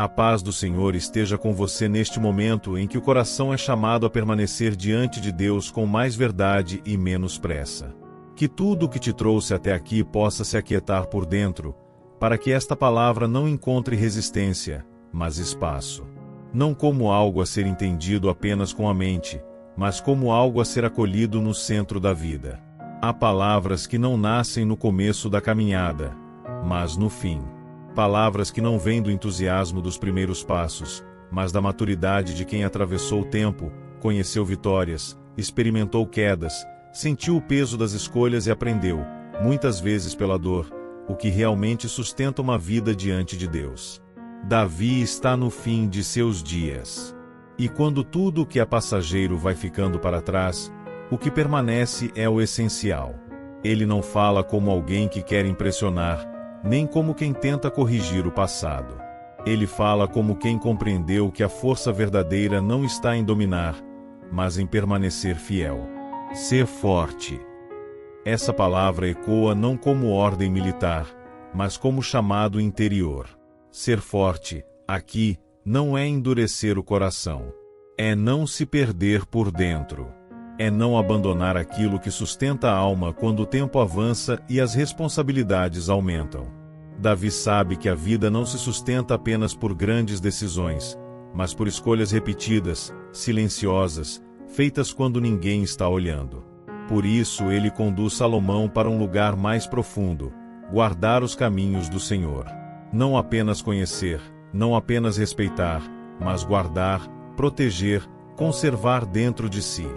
A paz do Senhor esteja com você neste momento em que o coração é chamado a permanecer diante de Deus com mais verdade e menos pressa. Que tudo o que te trouxe até aqui possa se aquietar por dentro, para que esta palavra não encontre resistência, mas espaço. Não como algo a ser entendido apenas com a mente, mas como algo a ser acolhido no centro da vida. Há palavras que não nascem no começo da caminhada, mas no fim. Palavras que não vêm do entusiasmo dos primeiros passos, mas da maturidade de quem atravessou o tempo, conheceu vitórias, experimentou quedas, sentiu o peso das escolhas e aprendeu, muitas vezes pela dor, o que realmente sustenta uma vida diante de Deus. Davi está no fim de seus dias. E quando tudo o que é passageiro vai ficando para trás, o que permanece é o essencial. Ele não fala como alguém que quer impressionar, nem como quem tenta corrigir o passado. Ele fala como quem compreendeu que a força verdadeira não está em dominar, mas em permanecer fiel. Ser forte. Essa palavra ecoa não como ordem militar, mas como chamado interior. Ser forte, aqui, não é endurecer o coração. É não se perder por dentro. É não abandonar aquilo que sustenta a alma quando o tempo avança e as responsabilidades aumentam. Davi sabe que a vida não se sustenta apenas por grandes decisões, mas por escolhas repetidas, silenciosas, feitas quando ninguém está olhando. Por isso ele conduz Salomão para um lugar mais profundo, guardar os caminhos do Senhor. Não apenas conhecer, não apenas respeitar, mas guardar, proteger, conservar dentro de si.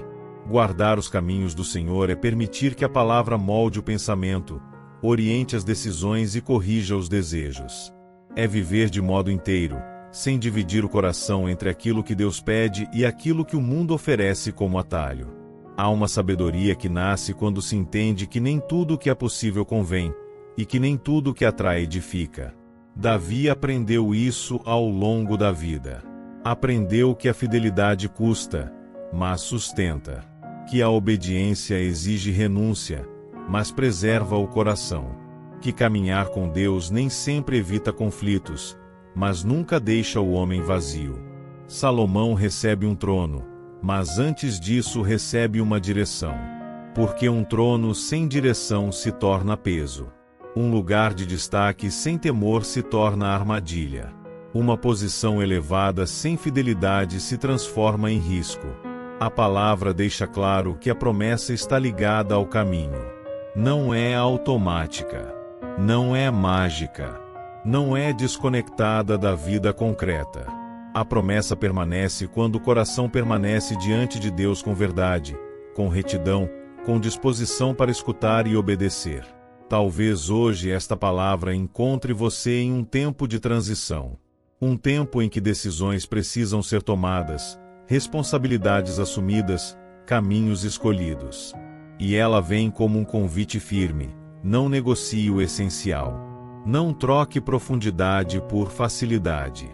Guardar os caminhos do Senhor é permitir que a palavra molde o pensamento, oriente as decisões e corrija os desejos. É viver de modo inteiro, sem dividir o coração entre aquilo que Deus pede e aquilo que o mundo oferece como atalho. Há uma sabedoria que nasce quando se entende que nem tudo o que é possível convém, e que nem tudo o que atrai edifica. Davi aprendeu isso ao longo da vida. Aprendeu que a fidelidade custa, mas sustenta. Que a obediência exige renúncia, mas preserva o coração. Que caminhar com Deus nem sempre evita conflitos, mas nunca deixa o homem vazio. Salomão recebe um trono, mas antes disso recebe uma direção. Porque um trono sem direção se torna peso. Um lugar de destaque sem temor se torna armadilha. Uma posição elevada sem fidelidade se transforma em risco. A palavra deixa claro que a promessa está ligada ao caminho. Não é automática. Não é mágica. Não é desconectada da vida concreta. A promessa permanece quando o coração permanece diante de Deus com verdade, com retidão, com disposição para escutar e obedecer. Talvez hoje esta palavra encontre você em um tempo de transição. Um tempo em que decisões precisam ser tomadas, responsabilidades assumidas, caminhos escolhidos. E ela vem como um convite firme: não negocie o essencial. Não troque profundidade por facilidade.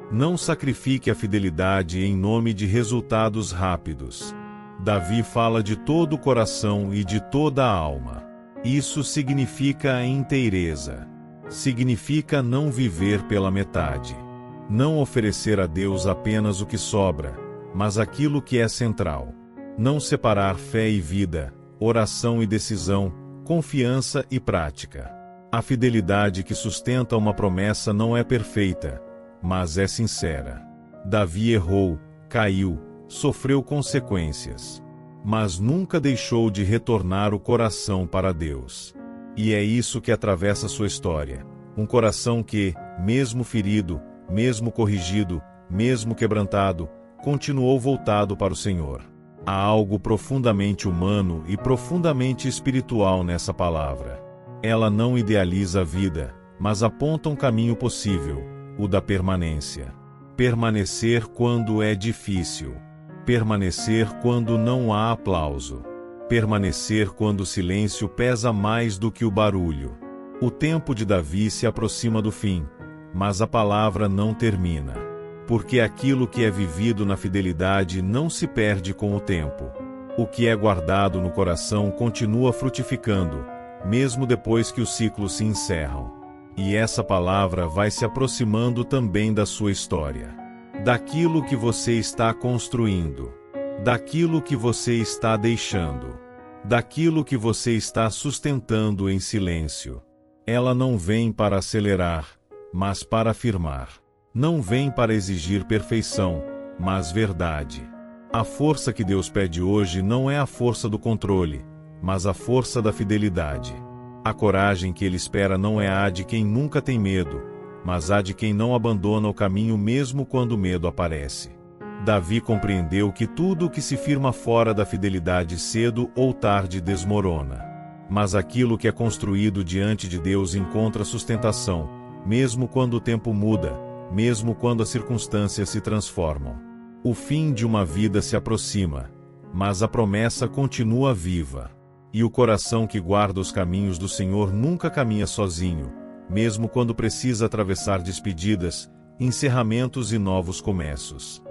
Não sacrifique a fidelidade em nome de resultados rápidos. Davi fala de todo o coração e de toda a alma. Isso significa inteireza. Significa não viver pela metade. Não oferecer a Deus apenas o que sobra, mas aquilo que é central. Não separar fé e vida, oração e decisão, confiança e prática. A fidelidade que sustenta uma promessa não é perfeita, mas é sincera. Davi errou, caiu, sofreu consequências, mas nunca deixou de retornar o coração para Deus. E é isso que atravessa sua história. Um coração que, mesmo ferido, mesmo corrigido, mesmo quebrantado, continuou voltado para o Senhor. Há algo profundamente humano e profundamente espiritual nessa palavra. Ela não idealiza a vida, mas aponta um caminho possível, o da permanência. Permanecer quando é difícil. Permanecer quando não há aplauso. Permanecer quando o silêncio pesa mais do que o barulho. O tempo de Davi se aproxima do fim, mas a palavra não termina. Porque aquilo que é vivido na fidelidade não se perde com o tempo. O que é guardado no coração continua frutificando, mesmo depois que os ciclos se encerram. E essa palavra vai se aproximando também da sua história. Daquilo que você está construindo. Daquilo que você está deixando. Daquilo que você está sustentando em silêncio. Ela não vem para acelerar, mas para afirmar. Não vem para exigir perfeição, mas verdade. A força que Deus pede hoje não é a força do controle, mas a força da fidelidade. A coragem que Ele espera não é a de quem nunca tem medo, mas a de quem não abandona o caminho mesmo quando o medo aparece. Davi compreendeu que tudo o que se firma fora da fidelidade cedo ou tarde desmorona. Mas aquilo que é construído diante de Deus encontra sustentação, mesmo quando o tempo muda, mesmo quando as circunstâncias se transformam. O fim de uma vida se aproxima, mas a promessa continua viva. E o coração que guarda os caminhos do Senhor nunca caminha sozinho, mesmo quando precisa atravessar despedidas, encerramentos e novos começos.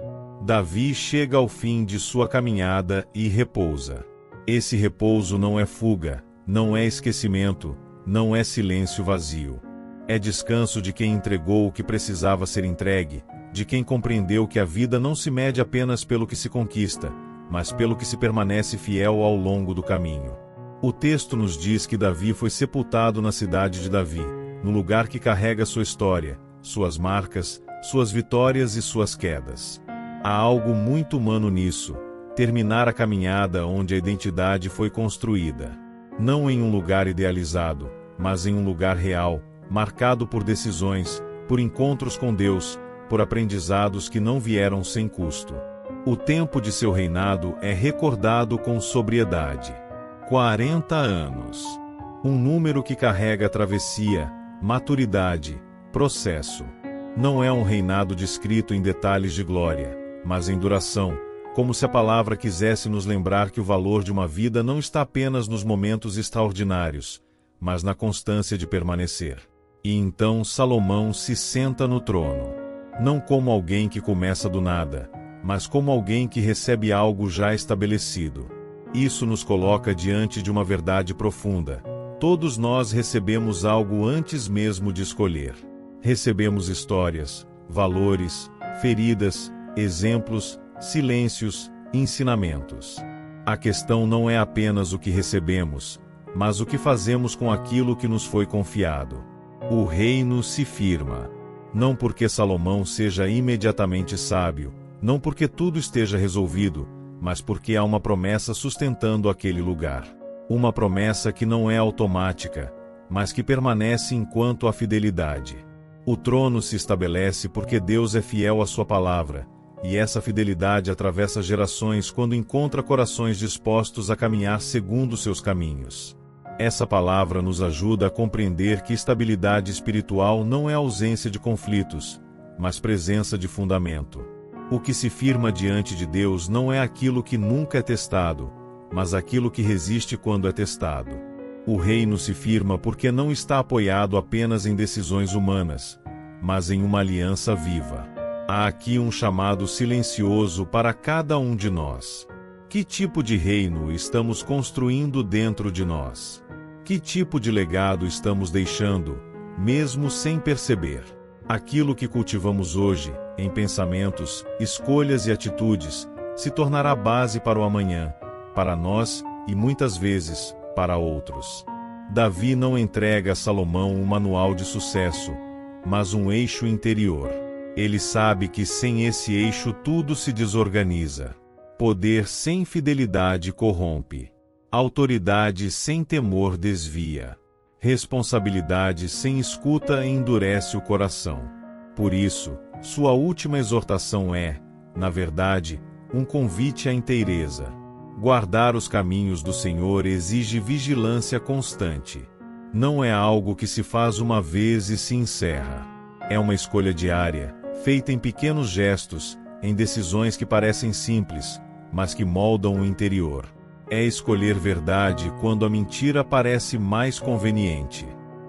Davi chega ao fim de sua caminhada e repousa. Esse repouso não é fuga, não é esquecimento, não é silêncio vazio. É descanso de quem entregou o que precisava ser entregue, de quem compreendeu que a vida não se mede apenas pelo que se conquista, mas pelo que se permanece fiel ao longo do caminho. O texto nos diz que Davi foi sepultado na cidade de Davi, no lugar que carrega sua história, suas marcas, suas vitórias e suas quedas. Há algo muito humano nisso, terminar a caminhada onde a identidade foi construída. Não em um lugar idealizado, mas em um lugar real, marcado por decisões, por encontros com Deus, por aprendizados que não vieram sem custo. O tempo de seu reinado é recordado com sobriedade. 40 anos. Um número que carrega travessia, maturidade, processo. Não é um reinado descrito em detalhes de glória, mas em duração, como se a palavra quisesse nos lembrar que o valor de uma vida não está apenas nos momentos extraordinários, mas na constância de permanecer. E então Salomão se senta no trono. Não como alguém que começa do nada, mas como alguém que recebe algo já estabelecido. Isso nos coloca diante de uma verdade profunda. Todos nós recebemos algo antes mesmo de escolher. Recebemos histórias, valores, feridas, exemplos, silêncios, ensinamentos. A questão não é apenas o que recebemos, mas o que fazemos com aquilo que nos foi confiado. O reino se firma. Não porque Salomão seja imediatamente sábio, não porque tudo esteja resolvido, mas porque há uma promessa sustentando aquele lugar. Uma promessa que não é automática, mas que permanece enquanto há fidelidade. O trono se estabelece porque Deus é fiel à sua palavra, e essa fidelidade atravessa gerações quando encontra corações dispostos a caminhar segundo seus caminhos. Essa palavra nos ajuda a compreender que estabilidade espiritual não é ausência de conflitos, mas presença de fundamento. O que se firma diante de Deus não é aquilo que nunca é testado, mas aquilo que resiste quando é testado. O reino se firma porque não está apoiado apenas em decisões humanas, mas em uma aliança viva. Há aqui um chamado silencioso para cada um de nós. Que tipo de reino estamos construindo dentro de nós? Que tipo de legado estamos deixando, mesmo sem perceber? Aquilo que cultivamos hoje, em pensamentos, escolhas e atitudes, se tornará base para o amanhã, para nós e muitas vezes, para outros. Davi não entrega a Salomão um manual de sucesso, mas um eixo interior. Ele sabe que sem esse eixo tudo se desorganiza. Poder sem fidelidade corrompe. Autoridade sem temor desvia. Responsabilidade sem escuta endurece o coração. Por isso, sua última exortação é, na verdade, um convite à inteireza. Guardar os caminhos do Senhor exige vigilância constante. Não é algo que se faz uma vez e se encerra. É uma escolha diária, feita em pequenos gestos, em decisões que parecem simples, mas que moldam o interior. É escolher verdade quando a mentira parece mais conveniente.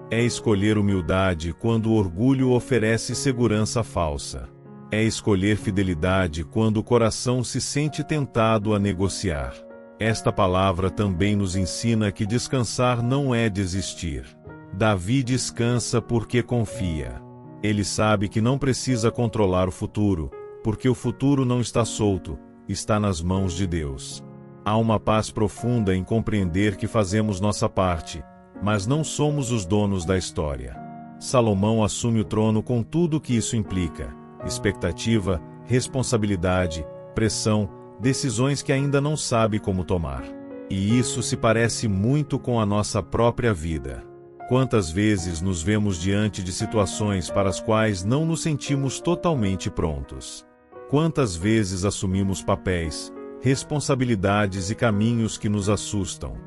É escolher humildade quando o orgulho oferece segurança falsa. É escolher fidelidade quando o coração se sente tentado a negociar. Esta palavra também nos ensina que descansar não é desistir. Davi descansa porque confia. Ele sabe que não precisa controlar o futuro, porque o futuro não está solto, está nas mãos de Deus. Há uma paz profunda em compreender que fazemos nossa parte, mas não somos os donos da história. Salomão assume o trono com tudo o que isso implica: expectativa, responsabilidade, pressão, decisões que ainda não sabe como tomar. E isso se parece muito com a nossa própria vida. Quantas vezes nos vemos diante de situações para as quais não nos sentimos totalmente prontos? Quantas vezes assumimos papéis, responsabilidades e caminhos que nos assustam?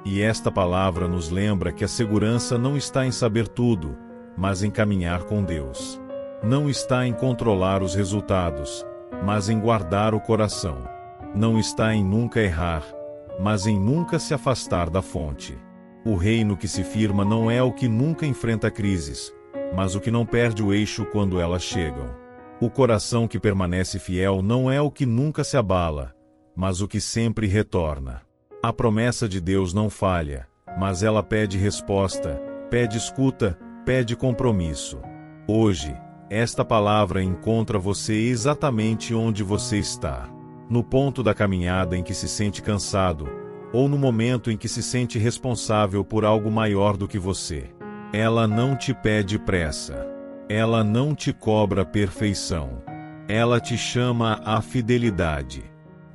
E esta palavra nos lembra que a segurança não está em saber tudo, mas em caminhar com Deus. Não está em controlar os resultados, mas em guardar o coração. Não está em nunca errar, mas em nunca se afastar da fonte. O reino que se firma não é o que nunca enfrenta crises, mas o que não perde o eixo quando elas chegam. O coração que permanece fiel não é o que nunca se abala, mas o que sempre retorna. A promessa de Deus não falha, mas ela pede resposta, pede escuta, pede compromisso. Hoje, esta palavra encontra você exatamente onde você está. No ponto da caminhada em que se sente cansado, ou no momento em que se sente responsável por algo maior do que você. Ela não te pede pressa. Ela não te cobra perfeição. Ela te chama à fidelidade.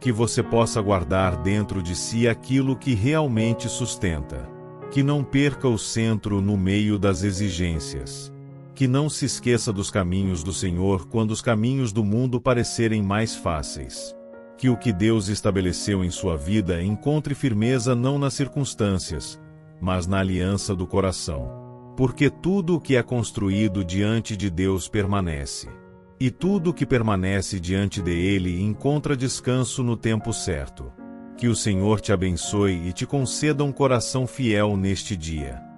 Que você possa guardar dentro de si aquilo que realmente sustenta. Que não perca o centro no meio das exigências. Que não se esqueça dos caminhos do Senhor quando os caminhos do mundo parecerem mais fáceis. Que o que Deus estabeleceu em sua vida encontre firmeza não nas circunstâncias, mas na aliança do coração. Porque tudo o que é construído diante de Deus permanece. E tudo o que permanece diante dele encontra descanso no tempo certo. Que o Senhor te abençoe e te conceda um coração fiel neste dia.